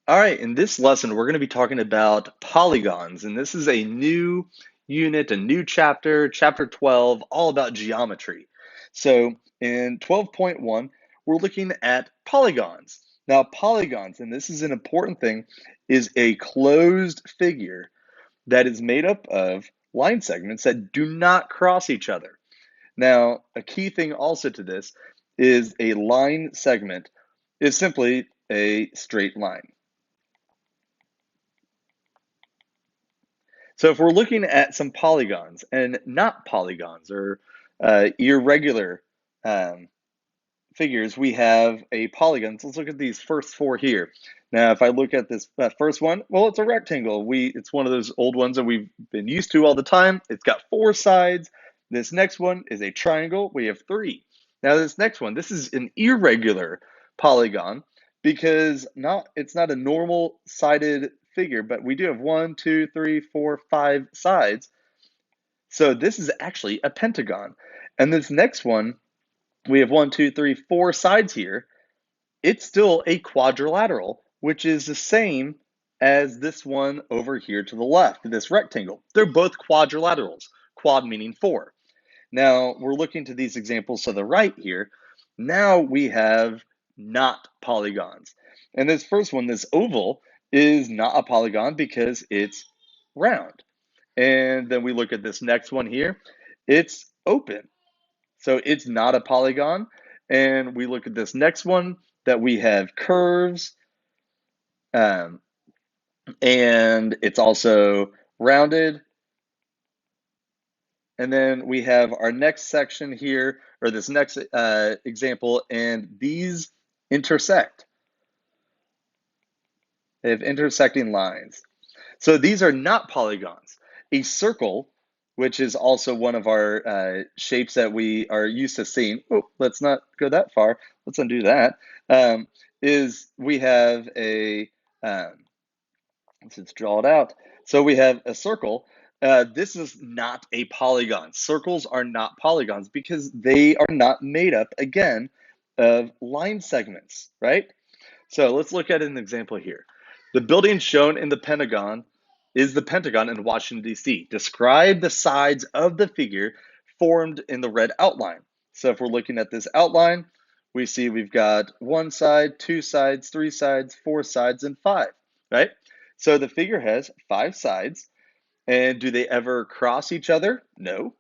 All right, in this lesson, we're going to be talking about polygons, and this is a new unit, a new chapter, chapter 12, all about geometry. So in 12.1, we're looking at polygons. Now, polygons, and this is an important thing, is a closed figure that is made up of line segments that do not cross each other. Now, a key thing also to this is a line segment is simply a straight line. So if we're looking at some polygons and not polygons or irregular um, figures, we have a polygon. So let's look at these first four here. Now, if I look at this first one, well, it's a rectangle. It's one of those old ones that we've been used to all the time. It's got four sides. This next one is a triangle. We have three. Now, this next one, this is an irregular polygon because it's not a normal sided figure, but we do have 1, 2, 3, 4, 5 sides. So this is actually a pentagon. And this next one, we have 1, 2, 3, 4 sides here. It's still a quadrilateral, which is the same as this one over here to the left, this rectangle. They're both quadrilaterals, quad meaning four. Now we're looking to these examples to the right here. Now we have not polygons. And this first one, this oval, is not a polygon because it's round. And then we look at this next one here, it's open. So it's not a polygon. And we look at this next one that we have curves, and it's also rounded. And then we have our next section here, or this next example, and these intersect. They have intersecting lines. So these are not polygons. A circle, which is also one of our shapes that we are used to seeing. Oh, let's not go that far. Let's undo that. Is we have a, let's just draw it out. So we have a circle. This is not a polygon. Circles are not polygons because they are not made up, again, of line segments, right? So let's look at an example here. The building shown in the Pentagon is the Pentagon in Washington, D.C. Describe the sides of the figure formed in the red outline. So if we're looking at this outline, we see we've got one side, two sides, three sides, four sides, and five, right? So the figure has five sides. And do they ever cross each other? No.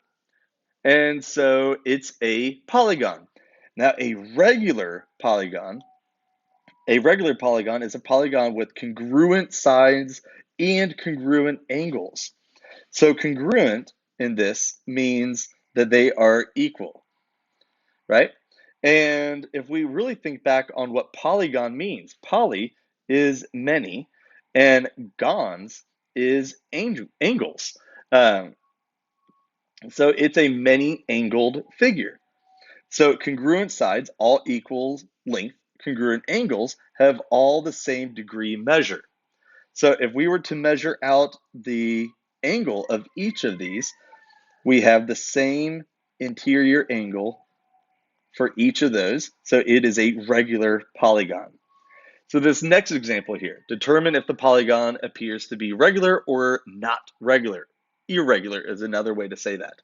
And so it's a polygon. Now, a regular polygon is a polygon with congruent sides and congruent angles. So congruent in this means that they are equal, right? And if we really think back on what polygon means, poly is many, and gons is angles. Um, so it's a many-angled figure. So congruent sides all equal length. Congruent angles have all the same degree measure. So if we were to measure out the angle of each of these, we have the same interior angle for each of those. So it is a regular polygon. So this next example here, determine if the polygon appears to be regular or not regular. Irregular is another way to say that.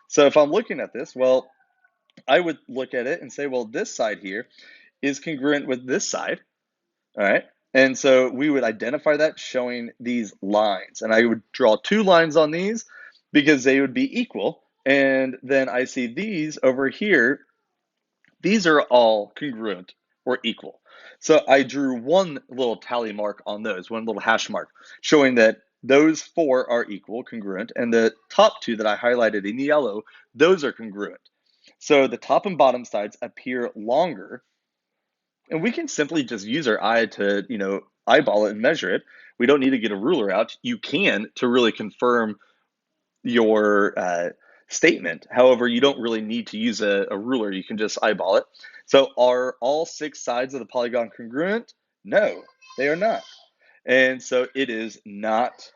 So if I'm looking at this, well, I would look at it and say, well, this side here is congruent with this side, all right? And so we would identify that showing these lines. And I would draw two lines on these because they would be equal. And then I see these over here, these are all congruent or equal. So I drew one little tally mark on those, one little hash mark, showing that those four are equal, congruent, and the top two that I highlighted in yellow, those are congruent. So the top and bottom sides appear longer, and we can simply just use our eye to, eyeball it and measure it. We don't need to get a ruler out. You can to really confirm your statement. However, you don't really need to use a ruler. You can just eyeball it. So are all six sides of the polygon congruent? No, they are not. And so it is not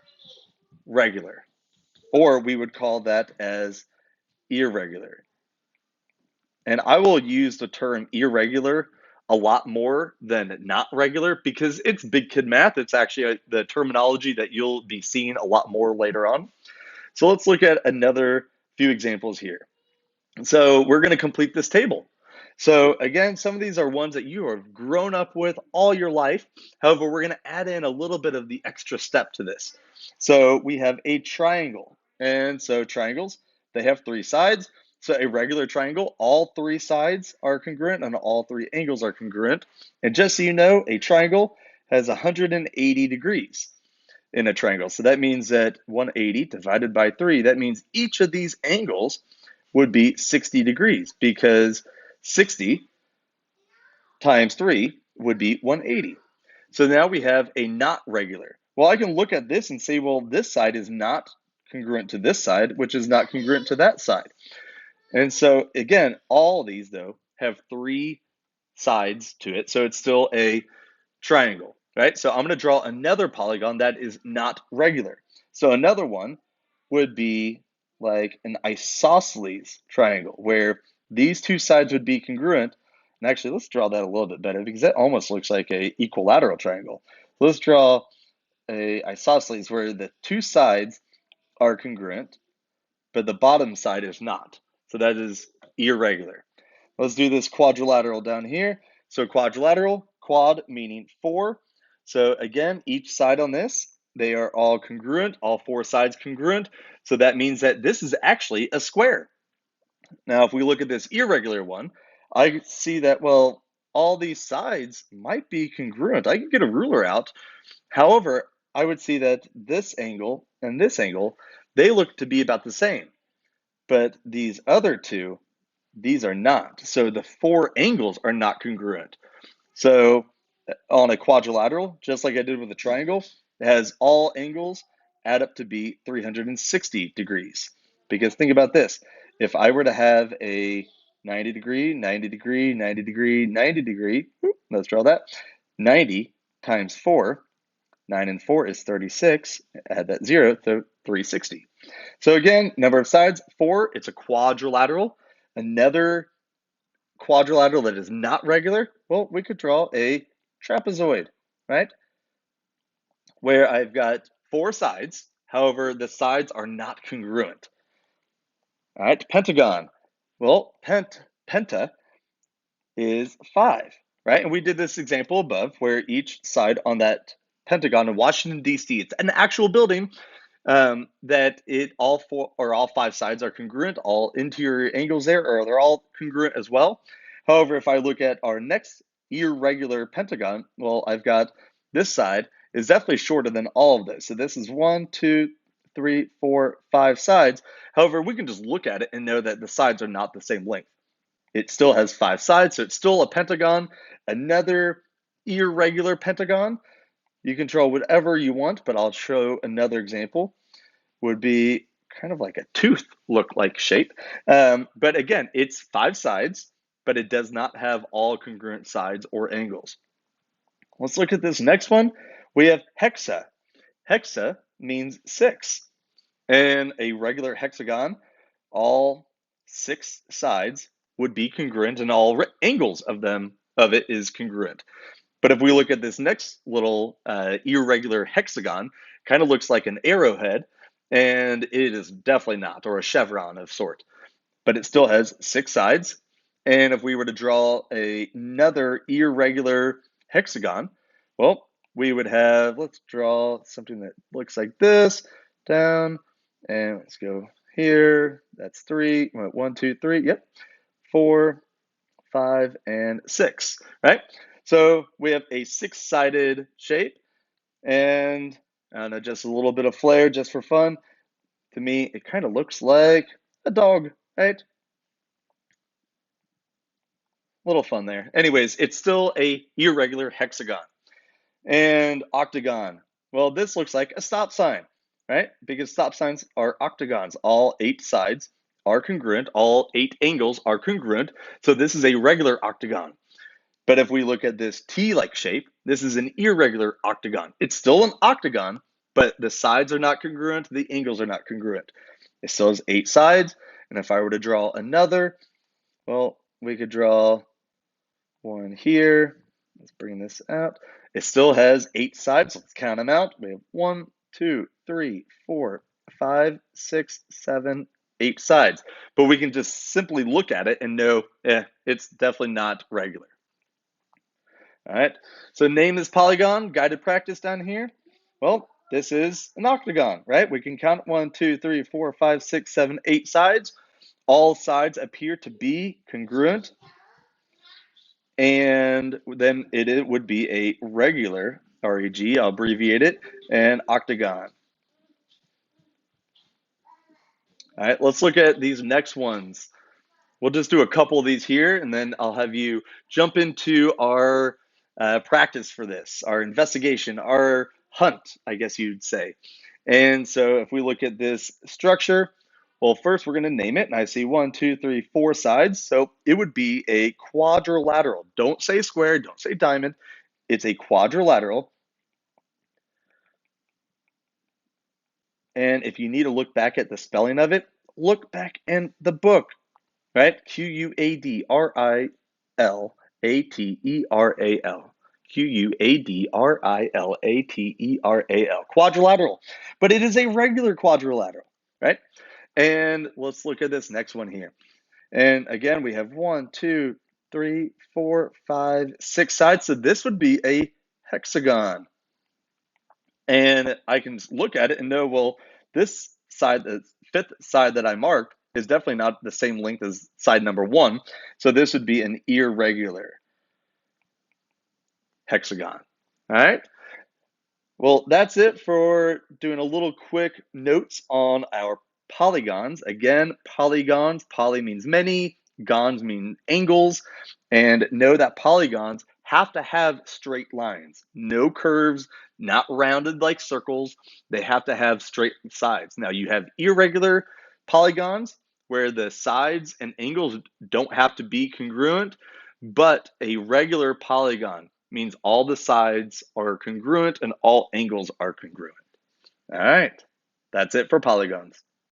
regular, or we would call that as irregular. And I will use the term irregular a lot more than not regular because it's big kid math. It's actually the terminology that you'll be seeing a lot more later on. So let's look at another few examples here. So we're going to complete this table. So again, some of these are ones that you have grown up with all your life. However, we're going to add in a little bit of the extra step to this. So we have a triangle. And so triangles, they have three sides. So a regular triangle, all three sides are congruent and all three angles are congruent. And just so you know, a triangle has 180 degrees in a triangle. So that means that 180 divided by 3, that means each of these angles would be 60 degrees because 60 times 3 would be 180. So now we have a not regular. Well, I can look at this and say, well, this side is not congruent to this side, which is not congruent to that side. And so again, all of these though have three sides to it. So it's still a triangle, right? So I'm going to draw another polygon that is not regular. So another one would be like an isosceles triangle where these two sides would be congruent. And actually, let's draw that a little bit better because that almost looks like a equilateral triangle. So let's draw a isosceles where the two sides are congruent, but the bottom side is not. So that is irregular. Let's do this quadrilateral down here. So quadrilateral, quad meaning four. So again, each side on this, they are all congruent, all four sides congruent. So that means that this is actually a square. Now, if we look at this irregular one, I see that, well, all these sides might be congruent. I can get a ruler out. However, I would see that this angle and this angle, they look to be about the same. But these other two, these are not. So the four angles are not congruent. So on a quadrilateral, just like I did with a triangle, it has all angles add up to be 360 degrees. Because think about this. If I were to have a 90 degree, 90 degree, 90 degree, 90 degree, let's draw that, 90 times 4, 9 and 4 is 36, add that 0, so 360. So again, number of sides, 4, it's a quadrilateral. Another quadrilateral that is not regular, well, we could draw a trapezoid, right? Where I've got 4 sides, however, the sides are not congruent. All right, pentagon. Well, penta is 5, right? And we did this example above where each side on that pentagon in Washington, D.C., it's an actual building that all 5 sides are congruent, all interior angles there, or they're all congruent as well. However, if I look at our next irregular pentagon, well, I've got this side is definitely shorter than all of those. So this is 1, 2, 3, 4, 5 sides. However, we can just look at it and know that the sides are not the same length. It still has 5 sides, so it's still a pentagon. Another irregular pentagon, you can draw whatever you want, but I'll show another example, would be kind of like a tooth look-like shape. But again, it's 5 sides, but it does not have all congruent sides or angles. Let's look at this next one. We have hexa. Hexa means 6. And a regular hexagon, all 6 sides would be congruent and all angles of it is congruent. But if we look at this next little irregular hexagon, kind of looks like an arrowhead, and it is definitely not, or a chevron of sort. But it still has 6 sides. And if we were to draw another irregular hexagon, well, we would have, let's draw something that looks like this, down, and let's go here. That's 3, 1, 2, 3, yep, 4, 5, and 6, right? So we have a 6-sided shape, and I don't know, just a little bit of flair just for fun. To me, it kind of looks like a dog, right? Little fun there. Anyways, it's still a irregular hexagon. And octagon. Well, this looks like a stop sign, right? Because stop signs are octagons. All 8 sides are congruent. All 8 angles are congruent. So this is a regular octagon. But if we look at this T-like shape, this is an irregular octagon. It's still an octagon, but the sides are not congruent, the angles are not congruent. It still has 8 sides, and if I were to draw another, well, we could draw one here. Let's bring this out. It still has 8 sides. Let's count them out. We have 1, 2, 3, 4, 5, 6, 7, 8 sides. But we can just simply look at it and know, it's definitely not regular. All right, so name this polygon, guided practice down here. Well, this is an octagon, right? We can count 1, 2, 3, 4, 5, 6, 7, 8 sides. All sides appear to be congruent. And then it would be a regular, REG, I'll abbreviate it, and octagon. All right, let's look at these next ones. We'll just do a couple of these here, and then I'll have you jump into our practice for this, our investigation, our hunt, I guess you'd say. And so if we look at this structure, well, first we're going to name it, and I see 1, 2, 3, 4 sides. So it would be a quadrilateral. Don't say square, don't say diamond. It's a quadrilateral. And if you need to look back at the spelling of it, look back in the book, right? Quadrilateral. Quadrilateral. Quadrilateral. But it is a regular quadrilateral, right? And let's look at this next one here. And again, we have 1, 2, 3, 4, 5, 6 sides. So this would be a hexagon. And I can look at it and know, well, this side, the fifth side that I marked, is definitely not the same length as side number 1. So this would be an irregular hexagon. All right. Well, that's it for doing a little quick notes on our polygons. Again, polygons, poly means many, gons mean angles, and know that polygons have to have straight lines, no curves, not rounded like circles. They have to have straight sides. Now, you have irregular polygons where the sides and angles don't have to be congruent, but a regular polygon means all the sides are congruent and all angles are congruent. All right, that's it for polygons.